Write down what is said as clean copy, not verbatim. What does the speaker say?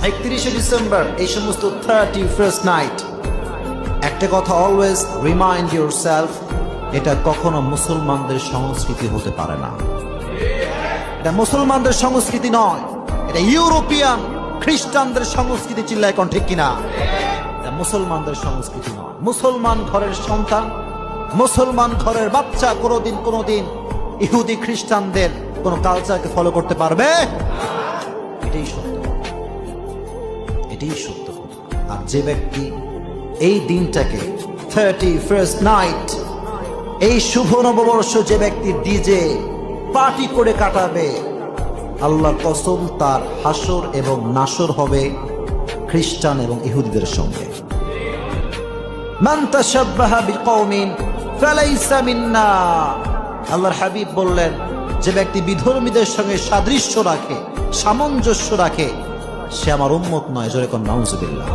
31শে December এই সমস্ত 31st night, একটা কথা অলওয়েজ রিমাইন্ড ইউরসেলফ, এটা কখনো মুসলমানদের সংস্কৃতি হতে পারে না। এটা মুসলমানদের সংস্কৃতি নয়, এটা ইউরোপিয়ান খ্রিস্টানদের সংস্কৃতি। চিল্লায় কোন ঠিক কিনা? এটা মুসলমানদের সংস্কৃতি নয়। মুসলমান ঘরের সন্তান, মুসলমান ঘরের বাচ্চা কোনোদিন ইহুদি খ্রিস্টানদের কোন কালচারকে ফলো করতে পারবে? এটাই সত্য, এটাই সত্য। আর যে ব্যক্তি এই দিনটাকে 31st নাইট, এই শুভ নববর্ষ যে ব্যক্তি ডিজে পার্টি করে কাটাবে, আল্লাহর কসম তার হাসর এবং নাসর হবে খ্রিস্টান এবং ইহুদিদের সঙ্গে। মান তাশাব্বাহা বিকওমিন ফালাইসা মিন্না। আল্লাহর হাবিব বললেন, যে ব্যক্তি বিধর্মীদের সঙ্গে সাদৃশ্য রাখে, সামঞ্জস্য রাখে, সে আমার উম্মত নয়। জোরে কোন নাউজুবিল্লাহ।